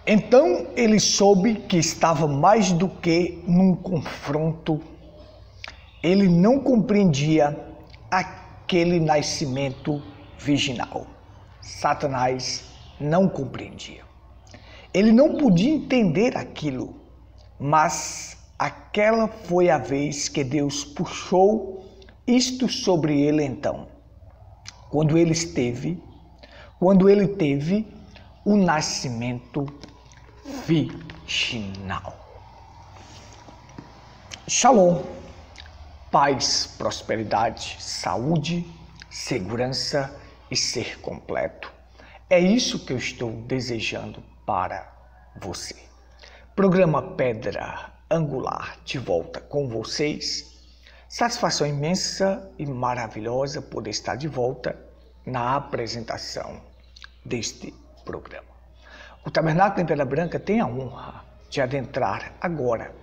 Então ele soube que estava mais do que num confronto. Ele não compreendia aquele nascimento virginal. Satanás não compreendia. Ele não podia entender aquilo, mas aquela foi a vez que Deus puxou isto sobre ele então, quando ele teve o nascimento virginal. Shalom, paz, prosperidade, saúde, segurança e ser completo. É isso que eu estou desejando para você. Programa Pedra Angular de volta com vocês. Satisfação imensa e maravilhosa poder estar de volta na apresentação deste programa. O Tabernáculo em Pedra Branca tem a honra de adentrar agora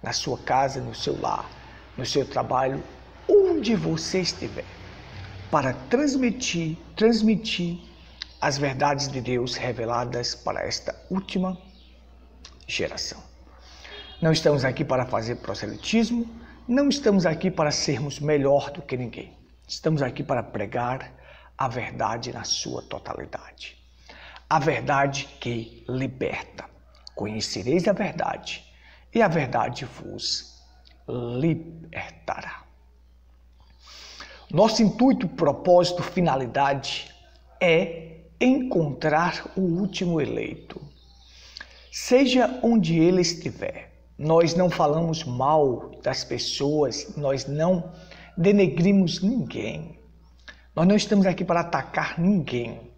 na sua casa, no seu lar, no seu trabalho, onde você estiver, para transmitir as verdades de Deus reveladas para esta última geração. Não estamos aqui para fazer proselitismo, não estamos aqui para sermos melhor do que ninguém. Estamos aqui para pregar a verdade na sua totalidade. A verdade que liberta. Conhecereis a verdade e a verdade vos libertará. Nosso intuito, propósito, finalidade é encontrar o último eleito. Seja onde ele estiver. Nós não falamos mal das pessoas, nós não denegrimos ninguém. Nós não estamos aqui para atacar ninguém.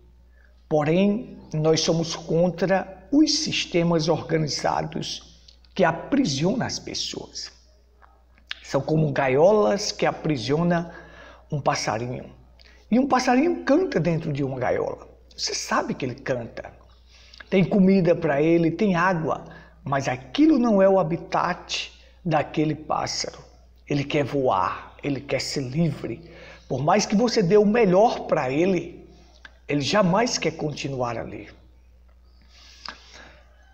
Porém, nós somos contra os sistemas organizados que aprisionam as pessoas. São como gaiolas que aprisionam um passarinho. E um passarinho canta dentro de uma gaiola. Você sabe que ele canta. Tem comida para ele, tem água. Mas aquilo não é o habitat daquele pássaro. Ele quer voar, ele quer ser livre. Por mais que você dê o melhor para ele, ele jamais quer continuar ali.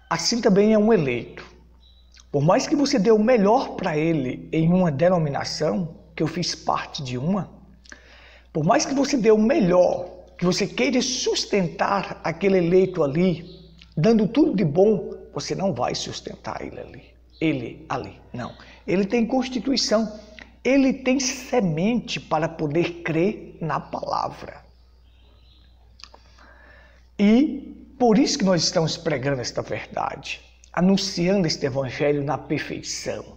Assim também é um eleito. Por mais que você dê o melhor para ele em uma denominação, que eu fiz parte de uma, por mais que você dê o melhor, que você queira sustentar aquele eleito ali, dando tudo de bom, você não vai sustentar ele ali, não. Ele tem constituição, ele tem semente para poder crer na palavra. E por isso que nós estamos pregando esta verdade, anunciando este evangelho na perfeição,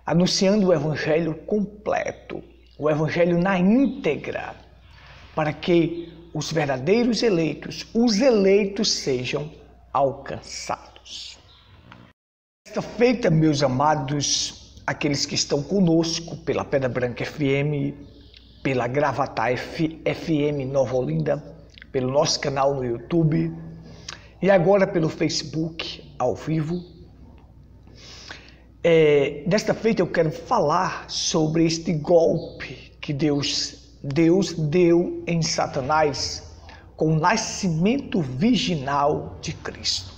anunciando o evangelho completo, o evangelho na íntegra, para que os verdadeiros eleitos, os eleitos sejam alcançados. Esta feita, meus amados, aqueles que estão conosco pela Pedra Branca FM, pela Gravatar FM Nova Olinda, pelo nosso canal no YouTube e agora pelo Facebook ao vivo. Desta feita eu quero falar sobre este golpe que Deus deu em Satanás com o nascimento virginal de Cristo.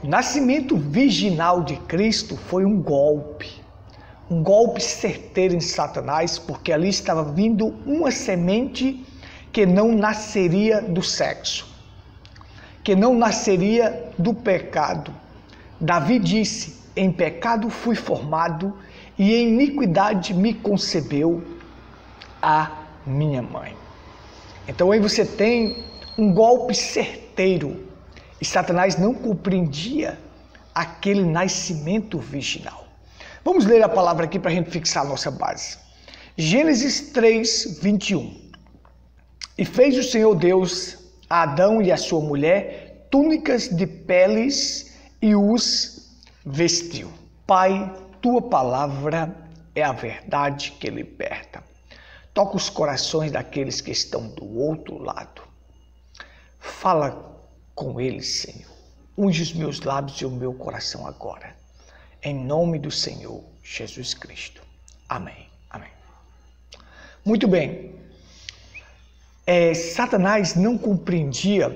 O nascimento virginal de Cristo foi um golpe certeiro em Satanás, porque ali estava vindo uma semente que não nasceria do sexo, que não nasceria do pecado. Davi disse: em pecado fui formado e em iniquidade me concebeu a minha mãe. Então aí você tem um golpe certeiro. E Satanás não compreendia aquele nascimento virginal. Vamos ler a palavra aqui para a gente fixar a nossa base. Gênesis 3, 21. E fez o Senhor Deus a Adão e a sua mulher túnicas de peles e os vestiu. Pai, tua palavra é a verdade que liberta. Toca os corações daqueles que estão do outro lado. Fala com eles, Senhor. Unge os meus lábios e o meu coração agora. Em nome do Senhor Jesus Cristo. Amém. Amém. Muito bem. Satanás não compreendia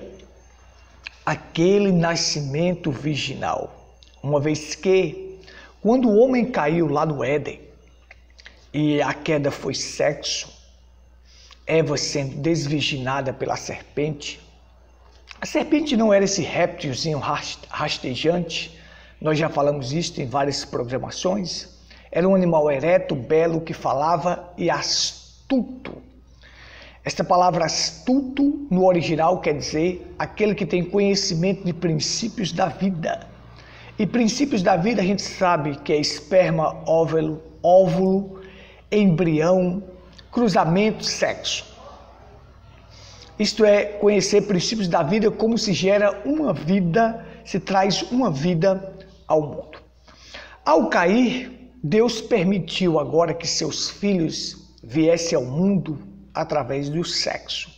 aquele nascimento virginal. Uma vez que, quando o homem caiu lá no Éden, e a queda foi sexo, Eva sendo desvirginada pela serpente. A serpente não era esse réptilzinho rastejante, nós já falamos isso em várias programações. Era um animal ereto, belo, que falava e astuto. Esta palavra astuto, no original, quer dizer aquele que tem conhecimento de princípios da vida. E princípios da vida a gente sabe que é esperma, óvulo, embrião, cruzamento, sexo. Isto é conhecer princípios da vida, como se gera uma vida, se traz uma vida ao mundo. Ao cair, Deus permitiu agora que seus filhos viessem ao mundo através do sexo.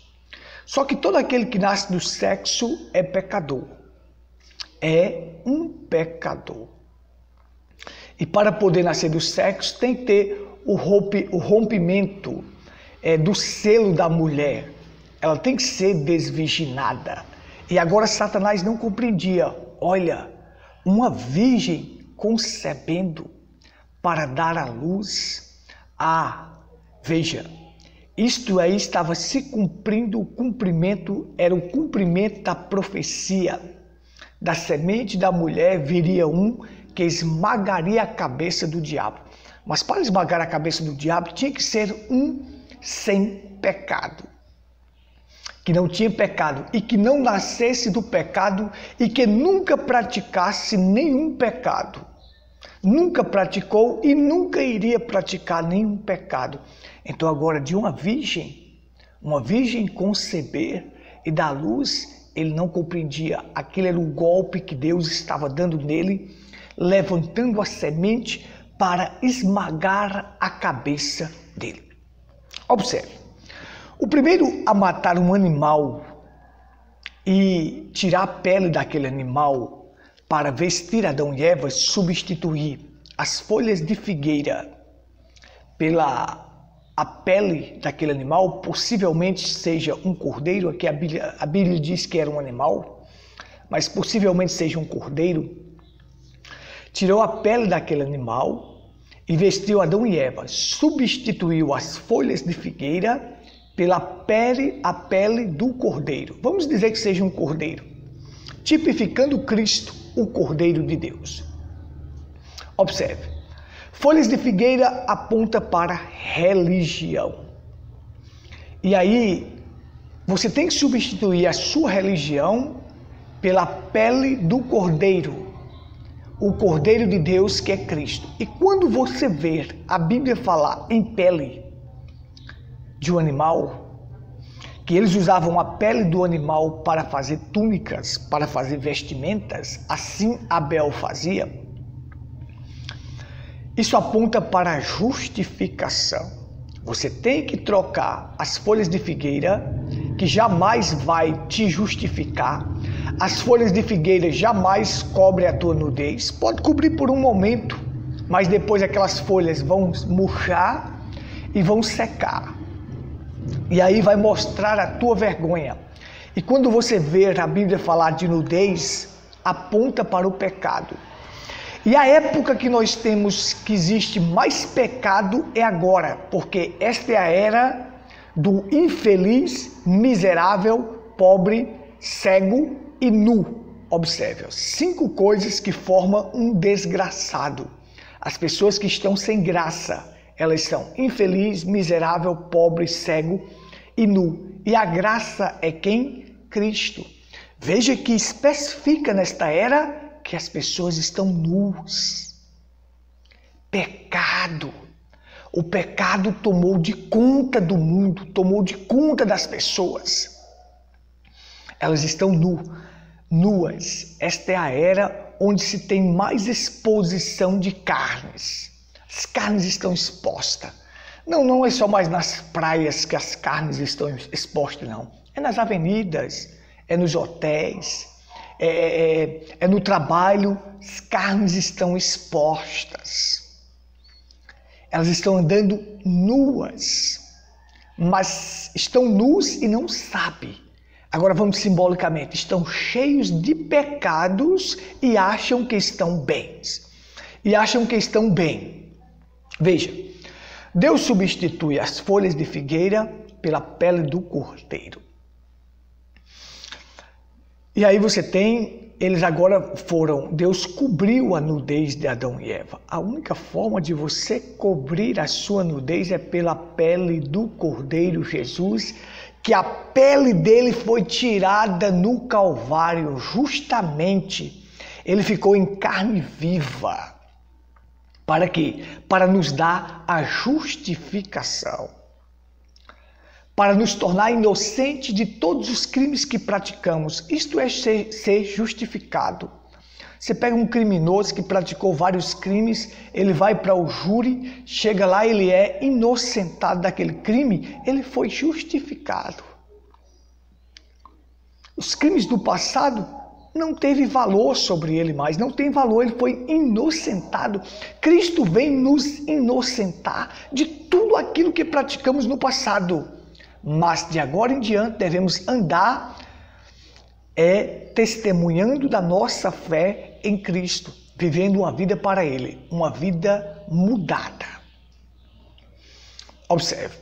Só que todo aquele que nasce do sexo é pecador. É um pecador. E para poder nascer do sexo tem que ter o rompimento do selo da mulher. Ela tem que ser desvirginada. E agora Satanás não compreendia. Olha, uma virgem concebendo para dar à luz. Veja, isto aí estava se cumprindo, o cumprimento era o cumprimento da profecia. Da semente da mulher viria um que esmagaria a cabeça do diabo. Mas para esmagar a cabeça do diabo tinha que ser um sem pecado. Que não tinha pecado e que não nascesse do pecado e que nunca praticasse nenhum pecado. Nunca praticou e nunca iria praticar nenhum pecado. Então agora de uma virgem conceber e dar luz, ele não compreendia. Aquele era o golpe que Deus estava dando nele, levantando a semente para esmagar a cabeça dele. Observe, o primeiro a matar um animal e tirar a pele daquele animal para vestir Adão e Eva, substituir as folhas de figueira pela a pele daquele animal, possivelmente seja um cordeiro, aqui a Bíblia diz que era um animal, mas possivelmente seja um cordeiro, tirou a pele daquele animal e vestiu Adão e Eva, substituiu as folhas de figueira pela a pele do cordeiro. Vamos dizer que seja um cordeiro, tipificando Cristo, o Cordeiro de Deus. Observe, folhas de figueira aponta para religião. E aí, você tem que substituir a sua religião pela pele do Cordeiro, o Cordeiro de Deus que é Cristo. E quando você ver a Bíblia falar em pele de um animal, que eles usavam a pele do animal para fazer túnicas, para fazer vestimentas, assim Abel fazia. Isso aponta para a justificação. Você tem que trocar as folhas de figueira, que jamais vai te justificar. As folhas de figueira jamais cobrem a tua nudez. Pode cobrir por um momento, mas depois aquelas folhas vão murchar e vão secar. E aí vai mostrar a tua vergonha. E quando você ver a Bíblia falar de nudez, aponta para o pecado. E a época que nós temos que existe mais pecado é agora, porque esta é a era do infeliz, miserável, pobre, cego e nu. Observe, 5 coisas que formam um desgraçado. As pessoas que estão sem graça, elas são infeliz, miserável, pobre, cego e nu. E a graça é quem? Cristo. Veja que especifica nesta era que as pessoas estão nuas. Pecado. O pecado tomou de conta do mundo, tomou de conta das pessoas. Elas estão nuas. Esta é a era onde se tem mais exposição de carnes. As carnes estão expostas. Não é só mais nas praias que as carnes estão expostas, não. É nas avenidas, é nos hotéis, é no trabalho, as carnes estão expostas. Elas estão andando nuas, mas estão nus e não sabem. Agora vamos simbolicamente. Estão cheios de pecados e acham que estão bens. E acham que estão bem. Veja, Deus substitui as folhas de figueira pela pele do cordeiro. E aí você tem, eles agora Deus cobriu a nudez de Adão e Eva. A única forma de você cobrir a sua nudez é pela pele do Cordeiro Jesus, que a pele dele foi tirada no Calvário, justamente. Ele ficou em carne viva. Para quê? Para nos dar a justificação. Para nos tornar inocentes de todos os crimes que praticamos. Isto é ser justificado. Você pega um criminoso que praticou vários crimes, ele vai para o júri, chega lá, ele é inocentado daquele crime, ele foi justificado. Os crimes do passado não teve valor sobre ele mais, não tem valor, ele foi inocentado. Cristo vem nos inocentar de tudo aquilo que praticamos no passado. Mas de agora em diante devemos andar testemunhando da nossa fé em Cristo, vivendo uma vida para Ele, uma vida mudada. Observe.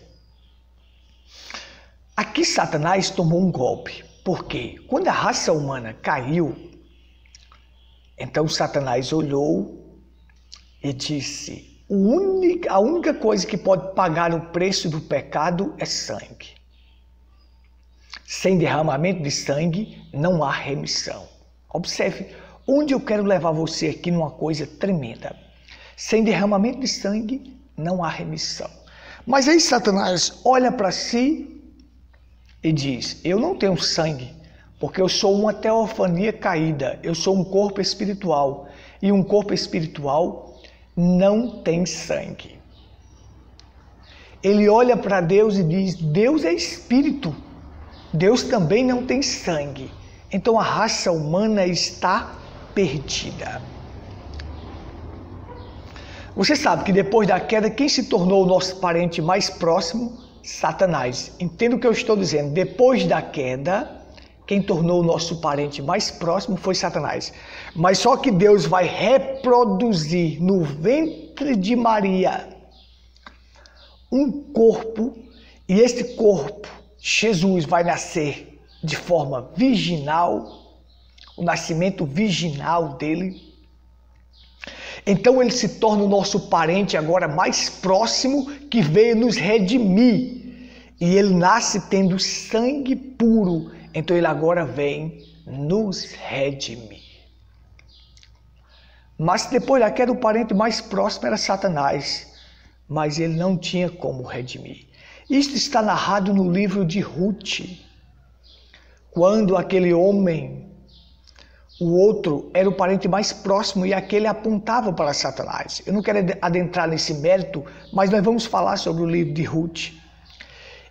Aqui Satanás tomou um golpe, porque quando a raça humana caiu, então Satanás olhou e disse: a única coisa que pode pagar o preço do pecado é sangue. Sem derramamento de sangue não há remissão. Observe, onde eu quero levar você aqui numa coisa tremenda. Sem derramamento de sangue não há remissão. Mas aí Satanás olha para si e diz: eu não tenho sangue, porque eu sou uma teofania caída, eu sou um corpo espiritual, e um corpo espiritual não tem sangue. Ele olha para Deus e diz: Deus é espírito, Deus também não tem sangue. Então a raça humana está perdida. Você sabe que depois da queda, quem se tornou o nosso parente mais próximo? Satanás. Entenda o que eu estou dizendo. Depois da queda, quem tornou o nosso parente mais próximo foi Satanás. Mas só que Deus vai reproduzir no ventre de Maria um corpo, e esse corpo, Jesus, vai nascer de forma virginal, o nascimento virginal dele. Então ele se torna o nosso parente agora mais próximo, que veio nos redimir. E ele nasce tendo sangue puro. Então ele agora vem nos redimir. Mas depois da queda, o parente mais próximo era Satanás. Mas ele não tinha como redimir. Isto está narrado no livro de Ruth. Quando aquele homem, o outro, era o parente mais próximo e aquele apontava para Satanás. Eu não quero adentrar nesse mérito, mas nós vamos falar sobre o livro de Ruth.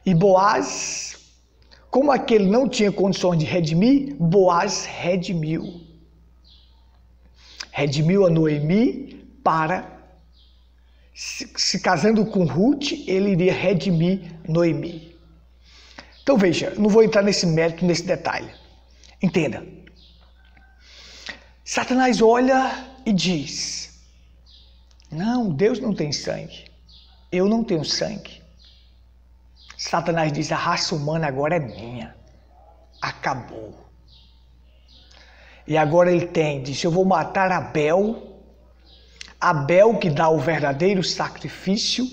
E Boaz, como aquele não tinha condições de redimir, Boaz redimiu. Redimiu a Noemi para, se casando com Ruth, ele iria redimir Noemi. Então veja, não vou entrar nesse mérito, nesse detalhe. Entenda. Satanás olha e diz: não, Deus não tem sangue. Eu não tenho sangue. Satanás diz: a raça humana agora é minha. Acabou. E agora ele diz: eu vou matar Abel. Abel que dá o verdadeiro sacrifício.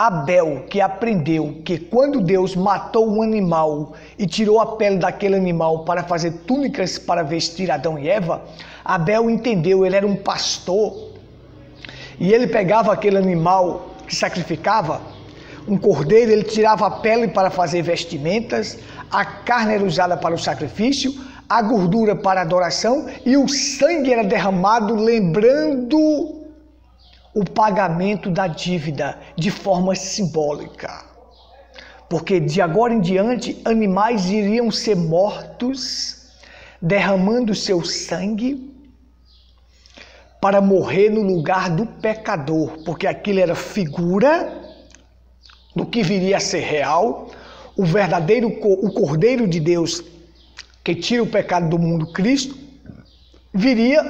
Abel que aprendeu que quando Deus matou um animal e tirou a pele daquele animal para fazer túnicas para vestir Adão e Eva, Abel entendeu, ele era um pastor. E ele pegava aquele animal que sacrificava, um cordeiro, ele tirava a pele para fazer vestimentas, a carne era usada para o sacrifício, a gordura para a adoração e o sangue era derramado lembrando o pagamento da dívida de forma simbólica. Porque de agora em diante, animais iriam ser mortos, derramando seu sangue para morrer no lugar do pecador, porque aquilo era figura do que viria a ser real. O verdadeiro, o Cordeiro de Deus que tira o pecado do mundo, Cristo, viria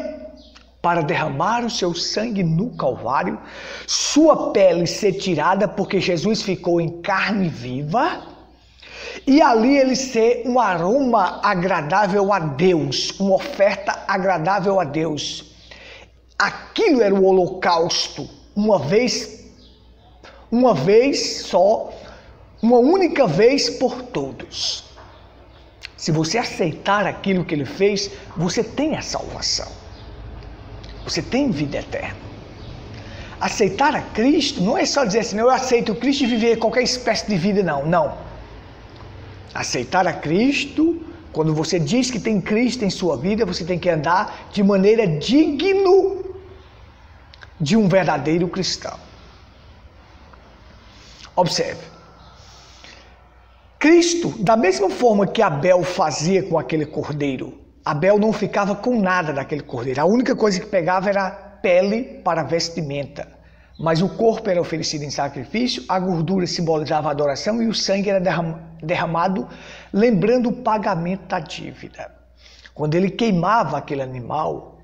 para derramar o seu sangue no Calvário, sua pele ser tirada, porque Jesus ficou em carne viva, e ali ele ser um aroma agradável a Deus, uma oferta agradável a Deus. Aquilo era o holocausto, uma vez só, uma única vez por todos. Se você aceitar aquilo que ele fez, você tem a salvação. Você tem vida eterna. Aceitar a Cristo não é só dizer assim, eu aceito Cristo e viver qualquer espécie de vida, não. Não. Aceitar a Cristo, quando você diz que tem Cristo em sua vida, você tem que andar de maneira digna de um verdadeiro cristão. Observe. Cristo, da mesma forma que Abel fazia com aquele cordeiro, Abel não ficava com nada daquele cordeiro. A única coisa que pegava era a pele para vestimenta. Mas o corpo era oferecido em sacrifício, a gordura simbolizava a adoração e o sangue era derramado, lembrando o pagamento da dívida. Quando ele queimava aquele animal,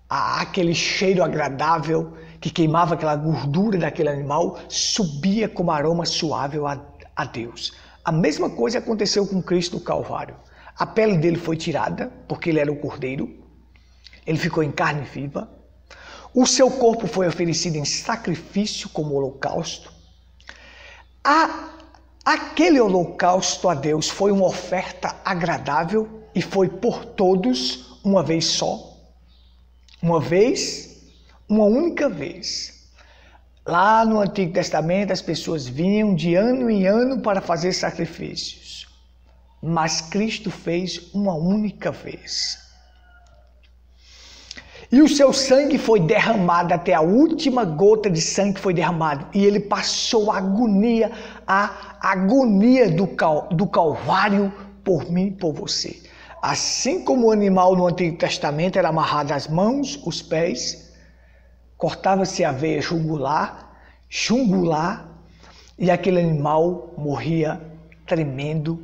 aquele cheiro agradável que queimava aquela gordura daquele animal subia como aroma suave a Deus. A mesma coisa aconteceu com Cristo no Calvário. A pele dele foi tirada, porque ele era o cordeiro. Ele ficou em carne viva. O seu corpo foi oferecido em sacrifício como holocausto. Aquele holocausto a Deus foi uma oferta agradável e foi por todos uma vez só. Uma vez, uma única vez. Lá no Antigo Testamento as pessoas vinham de ano em ano para fazer sacrifícios. Mas Cristo fez uma única vez. E o seu sangue foi derramado, até a última gota de sangue foi derramado. E ele passou a agonia do Calvário por mim e por você. Assim como o animal no Antigo Testamento era amarrado às mãos, os pés, cortava-se a veia jugular, e aquele animal morria tremendo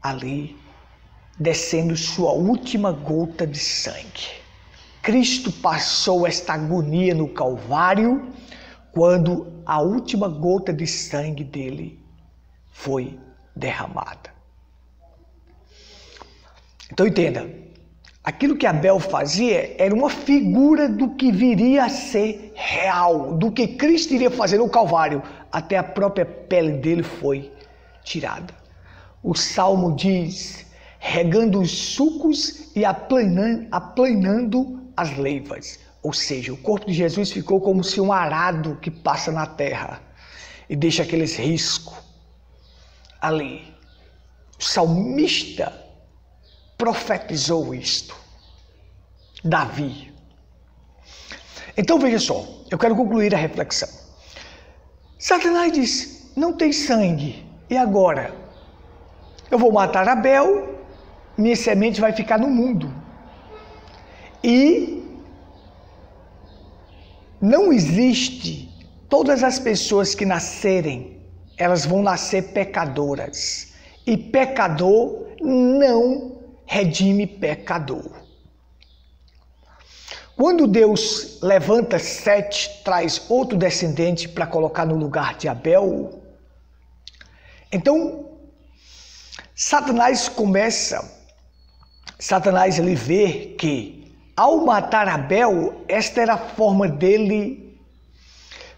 ali, descendo sua última gota de sangue. Cristo passou esta agonia no Calvário quando a última gota de sangue dele foi derramada. Então entenda, aquilo que Abel fazia era uma figura do que viria a ser real, do que Cristo iria fazer no Calvário, até a própria pele dele foi tirada. O Salmo diz, regando os sulcos e aplanando as leivas. Ou seja, o corpo de Jesus ficou como se um arado que passa na terra e deixa aqueles riscos ali. O salmista profetizou isto. Davi. Então veja só, eu quero concluir a reflexão. Satanás diz, não tem sangue, e agora? Eu vou matar Abel, minha semente vai ficar no mundo. E não existe, todas as pessoas que nascerem, elas vão nascer pecadoras. E pecador não redime pecador. Quando Deus levanta Sete, traz outro descendente para colocar no lugar de Abel, então Satanás ele vê que ao matar Abel, esta era a forma dele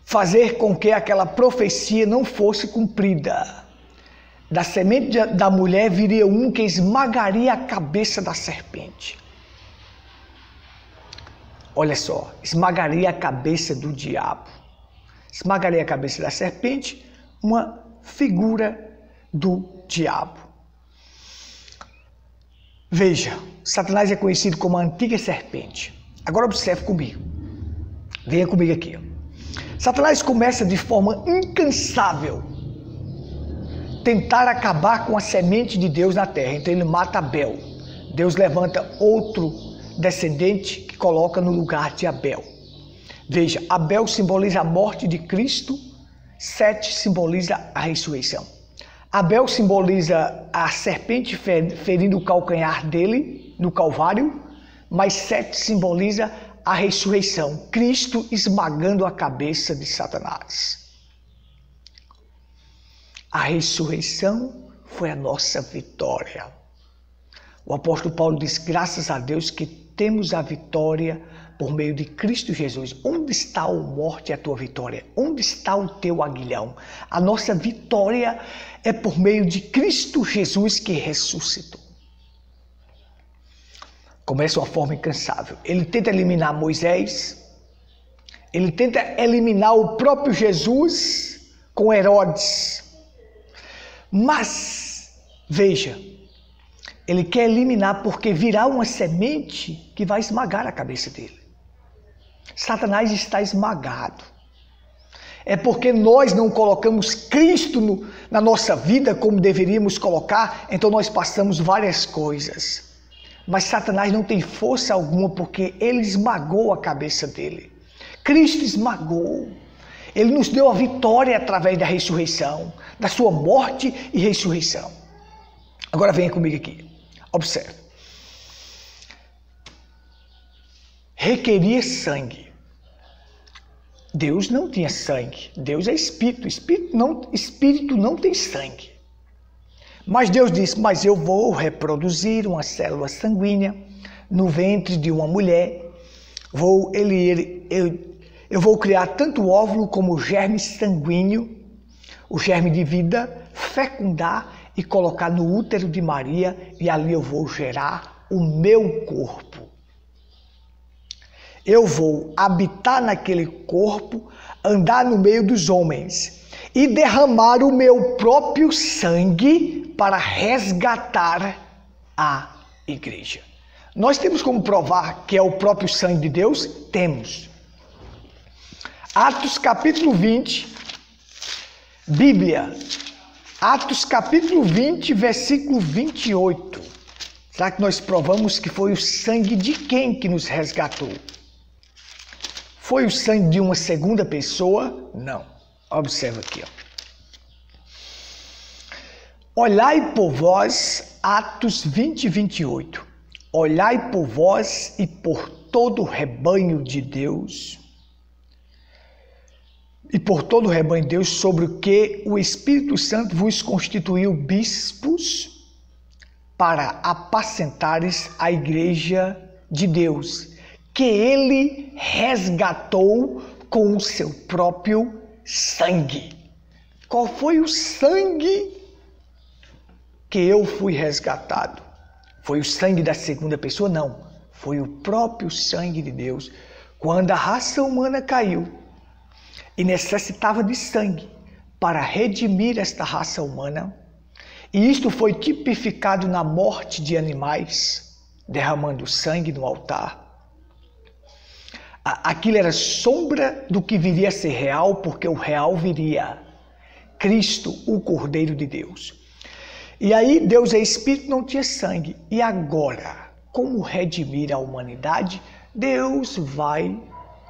fazer com que aquela profecia não fosse cumprida. Da semente da mulher viria um que esmagaria a cabeça da serpente. Olha só, esmagaria a cabeça do diabo. Esmagaria a cabeça da serpente, uma figura do diabo. Veja, Satanás é conhecido como a antiga serpente. Agora observe comigo. Venha comigo aqui. Satanás começa de forma incansável tentar acabar com a semente de Deus na terra. Então ele mata Abel. Deus levanta outro descendente que coloca no lugar de Abel. Veja, Abel simboliza a morte de Cristo, Sete simboliza a ressurreição. Abel simboliza a serpente ferindo o calcanhar dele no Calvário, mas Sete simboliza a ressurreição, Cristo esmagando a cabeça de Satanás. A ressurreição foi a nossa vitória. O apóstolo Paulo diz, graças a Deus que temos a vitória por meio de Cristo Jesus. Onde está, ó morte, a tua vitória? Onde está o teu aguilhão? A nossa vitória é por meio de Cristo Jesus que ressuscitou. Começa uma forma incansável. Ele tenta eliminar Moisés, ele tenta eliminar o próprio Jesus com Herodes. Mas, veja, ele quer eliminar porque virá uma semente que vai esmagar a cabeça dele. Satanás está esmagado. É porque nós não colocamos Cristo na nossa vida como deveríamos colocar, então nós passamos várias coisas. Mas Satanás não tem força alguma porque ele esmagou a cabeça dele. Cristo esmagou. Ele nos deu a vitória através da ressurreição, da sua morte e ressurreição. Agora venha comigo aqui. Observe. Requeria sangue. Deus não tinha sangue. Deus é espírito. Espírito não tem sangue. Mas Deus disse, mas eu vou reproduzir uma célula sanguínea no ventre de uma mulher. Eu vou criar tanto o óvulo como o germe sanguíneo, o germe de vida, fecundar e colocar no útero de Maria, e ali eu vou gerar o meu corpo. Eu vou habitar naquele corpo, andar no meio dos homens e derramar o meu próprio sangue para resgatar a igreja. Nós temos como provar que é o próprio sangue de Deus? Temos. Atos capítulo 20, Bíblia. Atos capítulo 20, versículo 28. Será que nós provamos que foi o sangue de quem que nos resgatou? Foi o sangue de uma segunda pessoa? Não. Observa aqui. Olhai por vós, Atos 20, 28. Olhai por vós e por todo o rebanho de Deus, sobre o que o Espírito Santo vos constituiu bispos para apacentares a igreja de Deus, que ele resgatou com o seu próprio sangue. Qual foi o sangue que eu fui resgatado? Foi o sangue da segunda pessoa? Não. Foi o próprio sangue de Deus. Quando a raça humana caiu e necessitava de sangue para redimir esta raça humana, e isto foi tipificado na morte de animais, derramando sangue no altar. Aquilo era sombra do que viria a ser real, porque o real viria. Cristo, o Cordeiro de Deus. E aí Deus é Espírito, não tinha sangue. E agora, como redimir a humanidade? Deus vai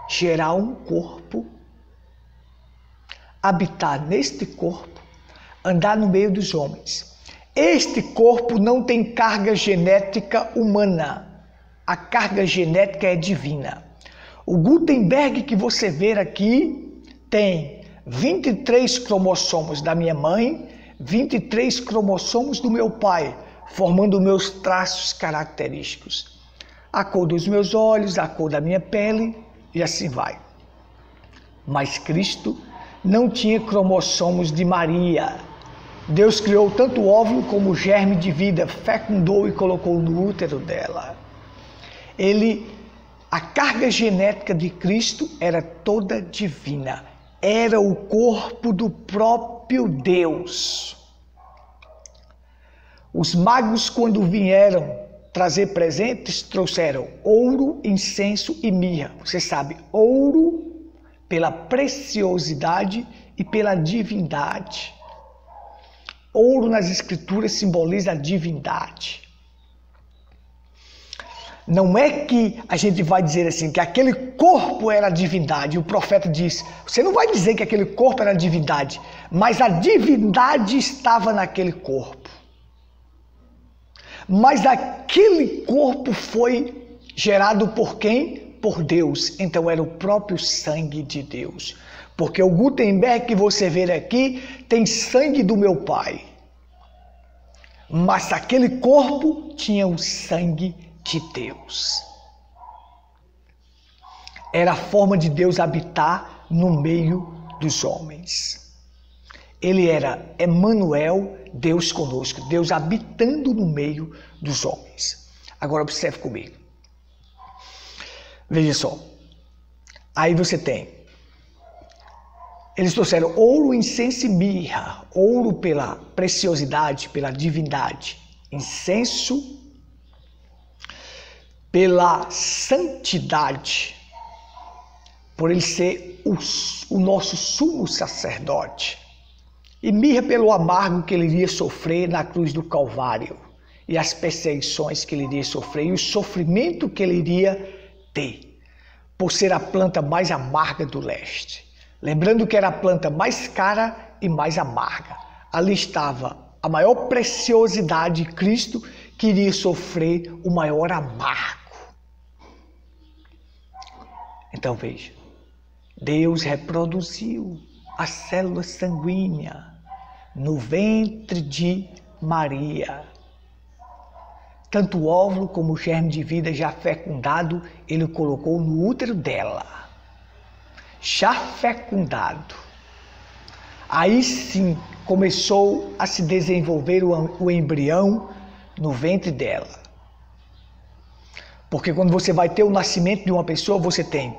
gerar um corpo, habitar neste corpo, andar no meio dos homens. Este corpo não tem carga genética humana. A carga genética é divina. O Gutenberg que você vê aqui tem 23 cromossomos da minha mãe, 23 cromossomos do meu pai, formando meus traços característicos. A cor dos meus olhos, a cor da minha pele e assim vai. Mas Cristo não tinha cromossomos de Maria. Deus criou tanto o óvulo como o germe de vida, fecundou e colocou no útero dela. A carga genética de Cristo era toda divina. Era o corpo do próprio Deus. Os magos, quando vieram trazer presentes, trouxeram ouro, incenso e mirra. Você sabe, ouro pela preciosidade e pela divindade. Ouro nas escrituras simboliza a divindade. Não é que a gente vai dizer assim, que aquele corpo era a divindade. O profeta diz, você não vai dizer que aquele corpo era a divindade, mas a divindade estava naquele corpo. Mas aquele corpo foi gerado por quem? Por Deus. Então era o próprio sangue de Deus. Porque o Gutenberg que você vê aqui tem sangue do meu pai. Mas aquele corpo tinha o sangue de Deus. Era a forma de Deus habitar no meio dos homens. Ele era Emanuel, Deus conosco, Deus habitando no meio dos homens. Agora observe comigo. Veja só. Aí você tem. Eles trouxeram ouro, incenso e mirra. Ouro pela preciosidade, pela divindade. Incenso pela santidade, por ele ser o nosso sumo sacerdote, e mirra pelo amargo que ele iria sofrer na cruz do Calvário, e as perseguições que ele iria sofrer, e o sofrimento que ele iria ter, por ser a planta mais amarga do leste. Lembrando que era a planta mais cara e mais amarga. Ali estava a maior preciosidade de Cristo, que iria sofrer o maior amargo. Então veja, Deus reproduziu a célula sanguínea no ventre de Maria. Tanto o óvulo como o germe de vida já fecundado, ele colocou no útero dela. Já fecundado. Aí sim começou a se desenvolver o embrião no ventre dela. Porque quando você vai ter o nascimento de uma pessoa, você tem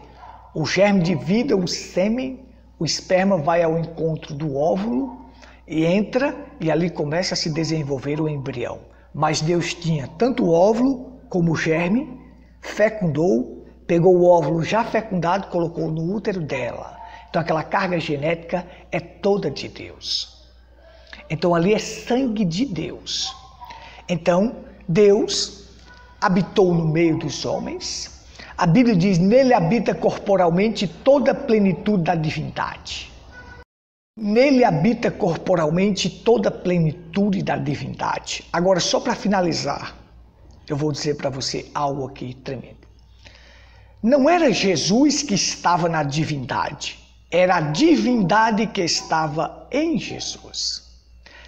o germe de vida, o sêmen, o esperma vai ao encontro do óvulo e entra e ali começa a se desenvolver o embrião. Mas Deus tinha tanto o óvulo como o germe, fecundou, pegou o óvulo já fecundado, colocou no útero dela. Então aquela carga genética é toda de Deus. Então ali é sangue de Deus. Então Deus habitou no meio dos homens. A Bíblia diz, nele habita corporalmente toda a plenitude da divindade. Nele habita corporalmente toda a plenitude da divindade. Agora, só para finalizar, eu vou dizer para você algo aqui tremendo. Não era Jesus que estava na divindade, era a divindade que estava em Jesus.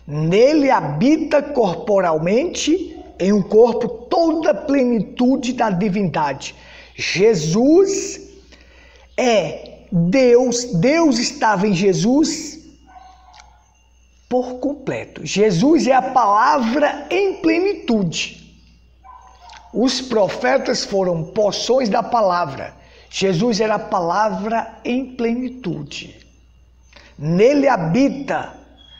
Nele habita corporalmente, em um corpo, toda a plenitude da divindade. Jesus é Deus, Deus estava em Jesus por completo. Jesus é a palavra em plenitude. Os profetas foram porções da palavra. Jesus era a palavra em plenitude. Nele habita,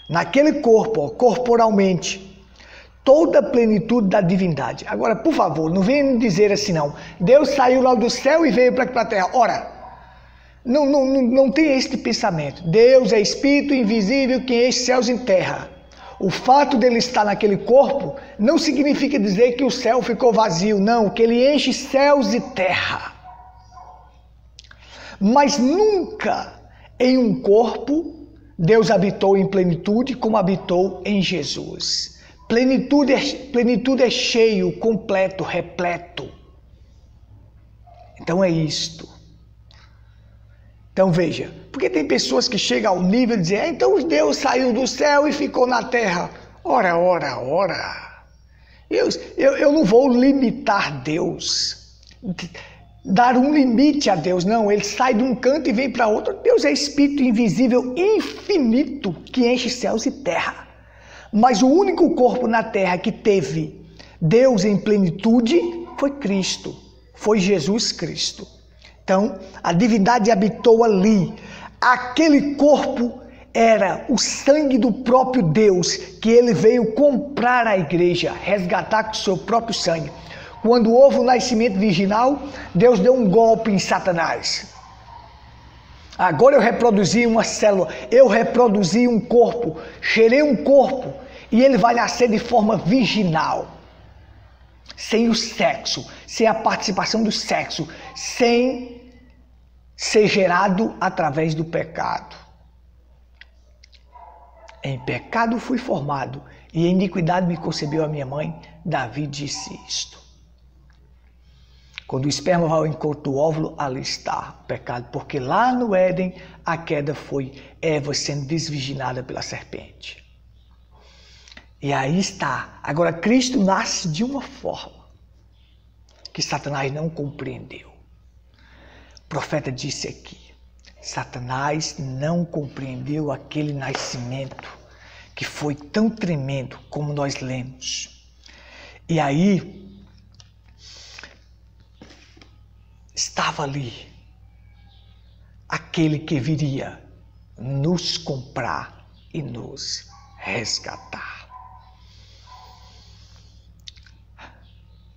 naquele corpo, corporalmente, toda a plenitude da divindade. Agora, por favor, não venha me dizer assim não. Deus saiu lá do céu e veio para a terra. Ora, não tem este pensamento. Deus é espírito invisível que enche céus e terra. O fato dele estar naquele corpo não significa dizer que o céu ficou vazio. Não, que ele enche céus e terra. Mas nunca em um corpo Deus habitou em plenitude como habitou em Jesus. Plenitude é cheio, completo, repleto. Então é isto. Então veja, porque tem pessoas que chegam ao nível de dizer, então Deus saiu do céu e ficou na terra. Ora. Eu não vou limitar Deus, dar um limite a Deus, não. Ele sai de um canto e vem para outro. Deus é espírito invisível, infinito, que enche céus e terra. Mas o único corpo na terra que teve Deus em plenitude foi Cristo, foi Jesus Cristo. Então, a divindade habitou ali. Aquele corpo era o sangue do próprio Deus, que ele veio comprar a igreja, resgatar com o seu próprio sangue. Quando houve o nascimento virginal, Deus deu um golpe em Satanás. Agora eu reproduzi uma célula, eu reproduzi um corpo, gerei um corpo, e ele vai nascer de forma virginal. sem o sexo, sem a participação do sexo, sem ser gerado através do pecado. Em pecado fui formado, e em iniquidade me concebeu a minha mãe. Davi disse isto. Quando o esperma vai ao encontro do óvulo, ali está o pecado, porque lá no Éden a queda foi Eva sendo desvirginada pela serpente. E aí está. Agora Cristo nasce de uma forma que Satanás não compreendeu. O profeta disse aqui, Satanás não compreendeu aquele nascimento que foi tão tremendo como nós lemos. E aí estava ali aquele que viria nos comprar e nos resgatar.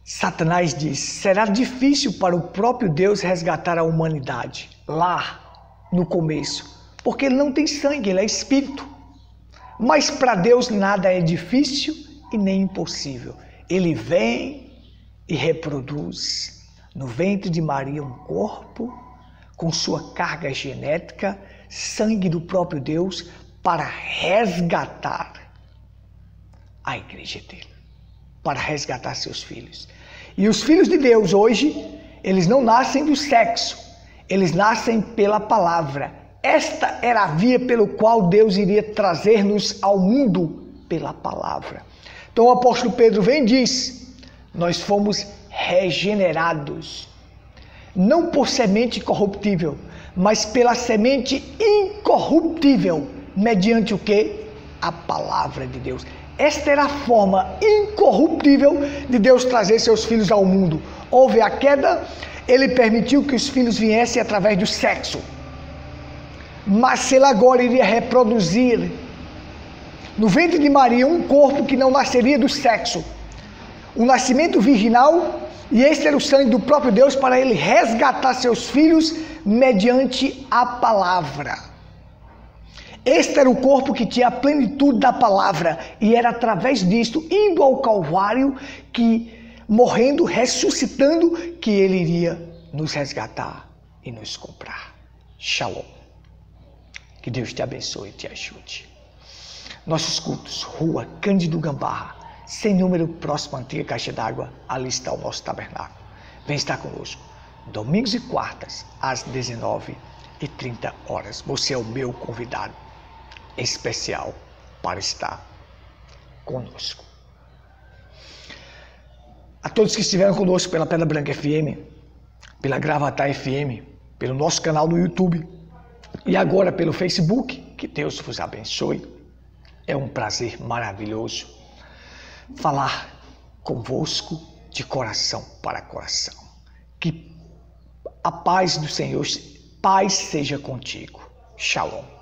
Satanás diz, será difícil para o próprio Deus resgatar a humanidade, lá no começo, porque ele não tem sangue, ele é espírito. Mas para Deus nada é difícil e nem impossível. Ele vem e reproduz no ventre de Maria um corpo com sua carga genética, sangue do próprio Deus, para resgatar a igreja dele, para resgatar seus filhos. E os filhos de Deus hoje, eles não nascem do sexo, eles nascem pela palavra. Esta era a via pelo qual Deus iria trazer-nos ao mundo, pela palavra. Então o apóstolo Pedro vem e diz, nós fomos regenerados, não por semente corruptível, mas pela semente incorruptível, mediante o quê? A palavra de Deus. Esta era a forma incorruptível de Deus trazer seus filhos ao mundo. Houve a queda, ele permitiu que os filhos viessem através do sexo. Mas ele agora iria reproduzir no ventre de Maria um corpo que não nasceria do sexo. O nascimento virginal, e este era o sangue do próprio Deus para ele resgatar seus filhos mediante a palavra. Este era o corpo que tinha a plenitude da palavra, e era através disto, indo ao Calvário, que morrendo, ressuscitando, que ele iria nos resgatar e nos comprar. Shalom. Que Deus te abençoe e te ajude. Nossos cultos, Rua Cândido Gambarra, sem número, próximo à antiga caixa d'água, ali está o nosso tabernáculo. Vem estar conosco, domingos e quartas, às 19h30. Você é o meu convidado especial para estar conosco. A todos que estiveram conosco pela Pedra Branca FM, pela Gravatar FM, pelo nosso canal no YouTube e agora pelo Facebook, que Deus vos abençoe. É um prazer maravilhoso falar convosco de coração para coração. Que a paz do Senhor, paz seja contigo. Shalom.